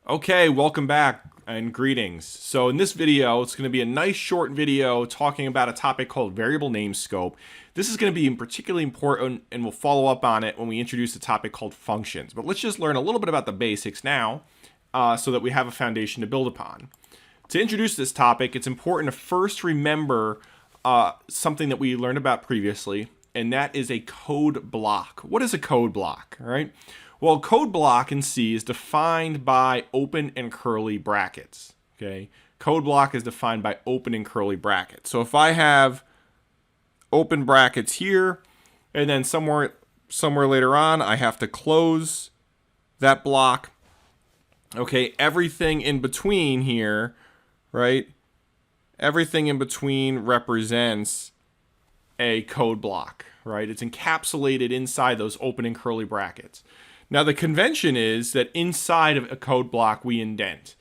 Okay, welcome back and greetings. So in this video, it's going to be a nice short video talking about a topic called variable name scope. This is going to be particularly important and we'll follow up on it when we introduce a topic called functions. But let's just learn a little bit about the basics now so that we have a foundation to build upon. To introduce this topic, it's important to first remember something that we learned about previously, and that is a code block. What is a code block? All right. Well, a code block in C is defined by open and curly brackets. Okay. Code block is defined by open and curly brackets. So if I have open brackets here, and then somewhere later on, I have to close that block. Okay. Everything in between here, right? Everything in between represents a code block, right? It's encapsulated inside those open and curly brackets. Now, the convention is that inside of a code block, we indent.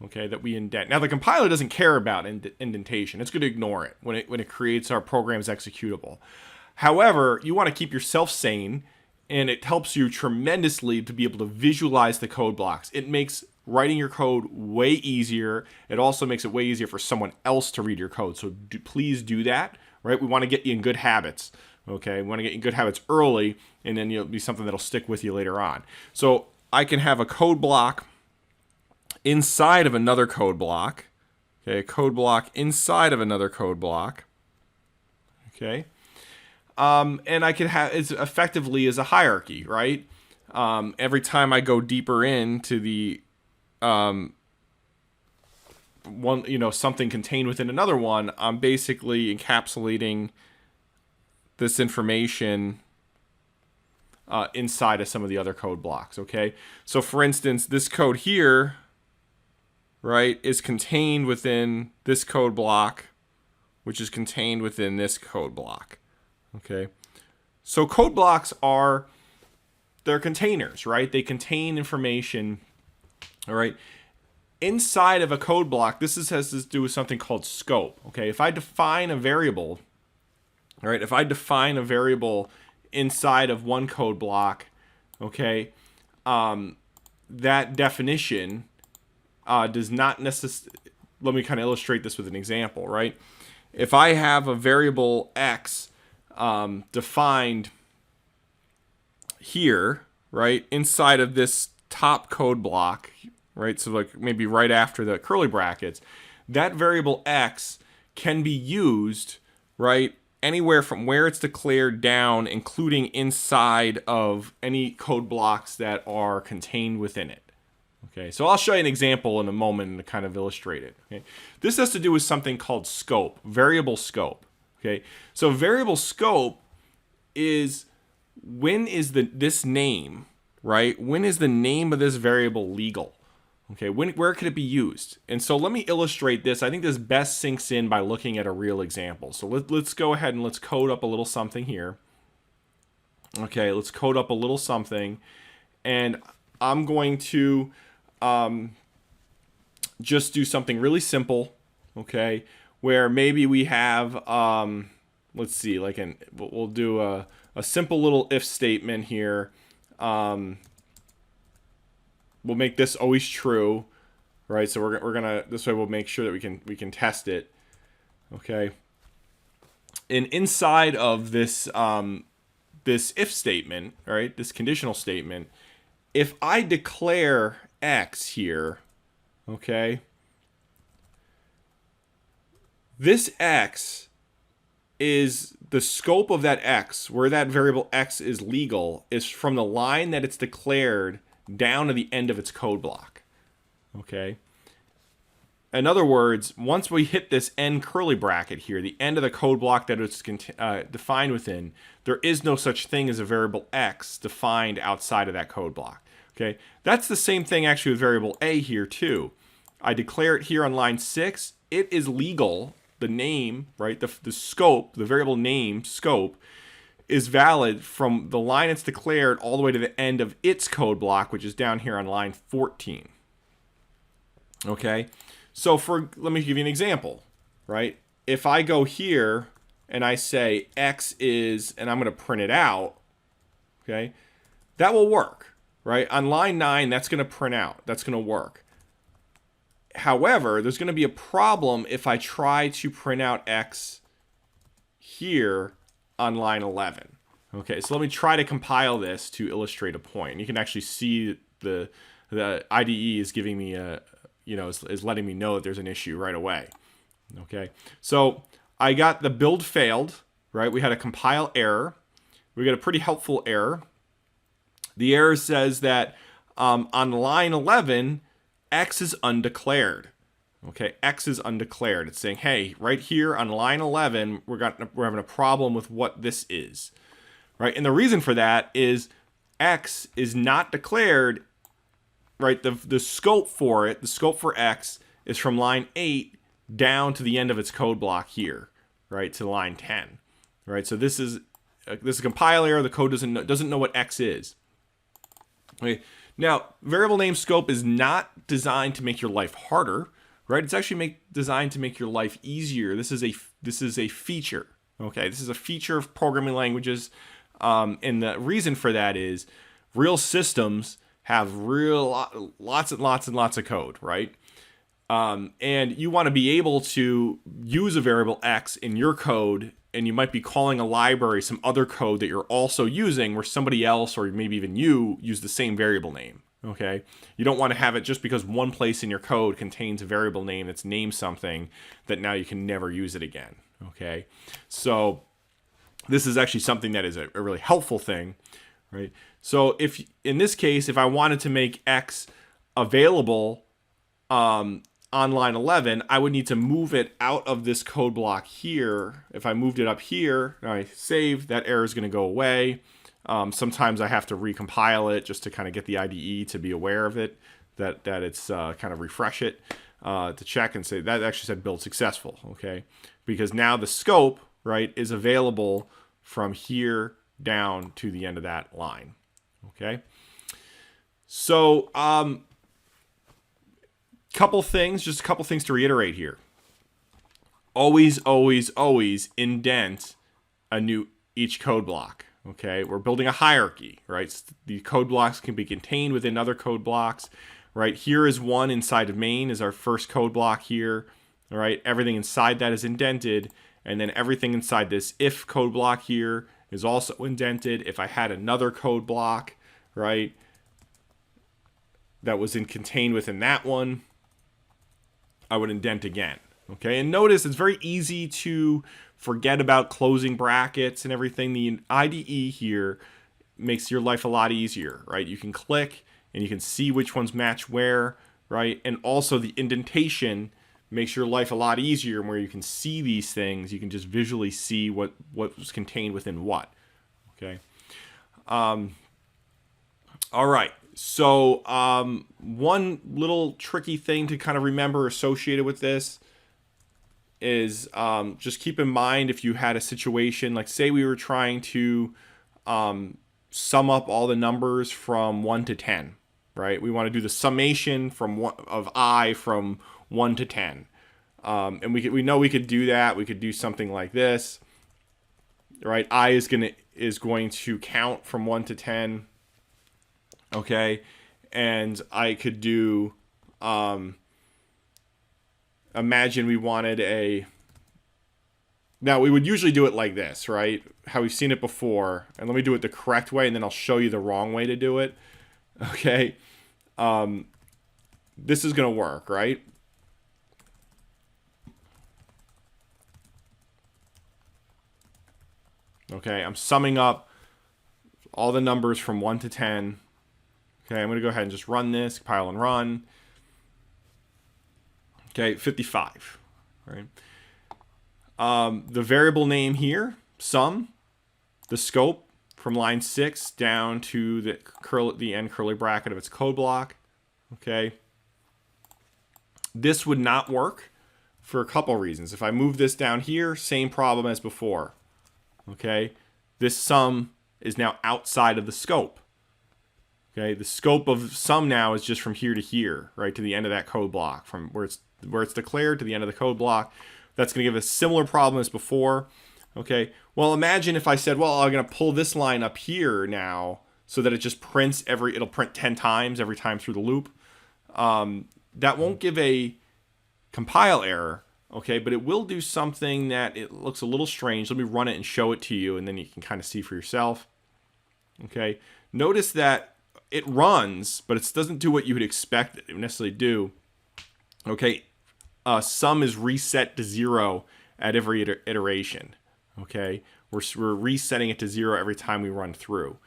Okay, that we indent. Now, the compiler doesn't care about indentation. It's going to ignore it when it creates our program's executable. However, you want to keep yourself sane, and it helps you tremendously to be able to visualize the code blocks. It makes writing your code way easier. It also makes it way easier for someone else to read your code. So please do that, right? We want to get you in good habits. Okay, we want to get you in good habits early, and then it'll be something that'll stick with you later on. So I can have a code block inside of another code block. Okay, a code block inside of another code block. Okay, and I can have it's effectively as a hierarchy, right? Every time I go deeper into the one, something contained within another one, I'm basically encapsulating this information inside of some of the other code blocks. Okay, so for instance, this code here, right, is contained within this code block, which is contained within this code block. Okay, so code blocks they're containers, right? They contain information. All right, inside of a code block, this has to do with something called scope. Okay, if I define a variable, all right, if I define a variable inside of one code block, okay, that definition does not necessarily. Let me kind of illustrate this with an example, right? If I have a variable x defined here, right, inside of this top code block, right, so like maybe right after the curly brackets, that variable x can be used, right, anywhere from where it's declared down, including inside of any code blocks that are contained within it. Okay, so I'll show you an example in a moment to kind of illustrate it. Okay, this has to do with something called scope, variable scope. Okay, so variable scope is when is this name, right? When is the name of this variable legal? Okay, where could it be used? And so let me illustrate this. I think this best sinks in by looking at a real example. So let's go ahead and let's code up a little something here. Okay, let's code up a little something. And I'm going to just do something really simple, okay, where maybe we have, let's see, we'll do a simple little if statement here. We'll make this always true, right? So we're gonna this way we'll make sure that we can test it, okay. And inside of this this if statement, right, this conditional statement, if I declare x here, okay, this x is the scope of that x, where that variable x is legal, is from the line that it's declared down to the end of its code block. Okay. In other words, once we hit this end curly bracket here, the end of the code block that it's defined within, there is no such thing as a variable x defined outside of that code block. Okay. That's the same thing actually with variable a here too. I declare it here on line 6. It is legal. The name, right, the scope, the variable name scope is valid from the line it's declared all the way to the end of its code block, which is down here on line 14. Okay, so let me give you an example, right? If I go here and I say x is, and I'm going to print it out, okay, that will work, right? On line 9, that's going to print out. That's going to work. However, there's going to be a problem if I try to print out X here on line 11. Okay, so let me try to compile this to illustrate a point. You can actually see the IDE is giving me a, is letting me know that there's an issue right away. Okay, so I got the build failed, right? We had a compile error. We got a pretty helpful error. The error says that on line 11, X is undeclared. Okay, X is undeclared. It's saying, hey, right here on line 11, we're having a problem with what this is. Right, and the reason for that is X is not declared, right? The scope for it, the scope for X is from line 8 down to the end of its code block here, right, to line 10. Right, so this is a compile error. The code doesn't know what X is. Okay. Now, variable name scope is not designed to make your life harder, right? It's actually designed to make your life easier. This is a feature. Okay, this is a feature of programming languages. And the reason for that is real systems have lots and lots of code, right? And you want to be able to use a variable X in your code, and you might be calling a library some other code that you're also using where somebody else or maybe even you use the same variable name. Okay, you don't want to have it just because one place in your code contains a variable name that's named something that now you can never use it again. Okay, so this is actually something that is a really helpful thing, right? So if in this case, if I wanted to make X available on line 11, I would need to move it out of this code block here. If I moved it up here and I save, that error is going to go away. Sometimes I have to recompile it just to kind of get the IDE to be aware of it, that it's kind of refresh it to check and say that actually said build successful, okay? Because now the scope, right, is available from here down to the end of that line, okay? So, just a couple things to reiterate here. Always, always, always indent each code block. Okay, we're building a hierarchy, right? The code blocks can be contained within other code blocks, right? Here is one inside of main is our first code block here, all right? Everything inside that is indented, and then everything inside this if code block here is also indented. If I had another code block, right, that was contained within that one, I would indent again. Okay, and notice it's very easy to forget about closing brackets and everything. The IDE here makes your life a lot easier, right? You can click and you can see which ones match where, right? And also the indentation makes your life a lot easier, where you can see these things. You can just visually see what was contained within what, okay? All right. So one little tricky thing to kind of remember associated with this is just keep in mind if you had a situation, like say we were trying to sum up all the numbers from 1 to 10, right? We want to do the summation of I from 1 to 10. And we know we could do that. We could do something like this, right? I is going to count from 1 to 10. Okay, and I could do, imagine we wanted now we would usually do it like this, right? How we've seen it before. And let me do it the correct way, and then I'll show you the wrong way to do it. Okay, this is going to work, right? Okay, I'm summing up all the numbers from 1 to 10. Okay, I'm going to go ahead and just run this, compile and run. Okay, 55, right? The variable name here, sum, the scope from line 6 down to the end curly bracket of its code block. Okay, this would not work for a couple reasons. If I move this down here, same problem as before. Okay, this sum is now outside of the scope. Okay, the scope of sum now is just from here to here, right, to the end of that code block, from where it's declared to the end of the code block. That's going to give a similar problem as before. Okay, well, imagine if I said, well, I'm going to pull this line up here now so that it just prints it'll print 10 times every time through the loop. That won't give a compile error, okay, but it will do something that it looks a little strange. Let me run it and show it to you, and then you can kind of see for yourself. Okay, notice that it runs, but it doesn't do what you would expect it to necessarily do. Okay, sum is reset to 0 at every iteration. Okay, we're resetting it to 0 every time we run through.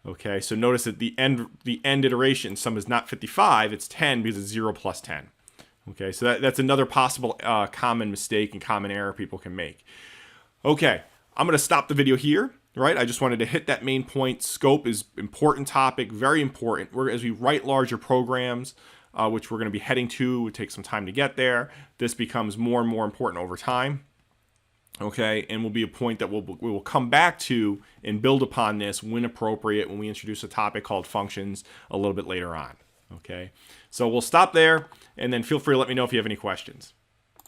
Okay, so notice that the end iteration sum is not 55, it's 10 because it's 0 plus 10. Okay, so that's another possible common mistake and common error people can make. Okay, I'm going to stop the video here. Right, I just wanted to hit that main point. Scope is important topic, very important. As we write larger programs, which we're going to be heading to, it takes some time to get there. This becomes more and more important over time. Okay, and will be a point that we will come back to and build upon this when appropriate when we introduce a topic called functions a little bit later on. Okay, so we'll stop there, and then feel free to let me know if you have any questions.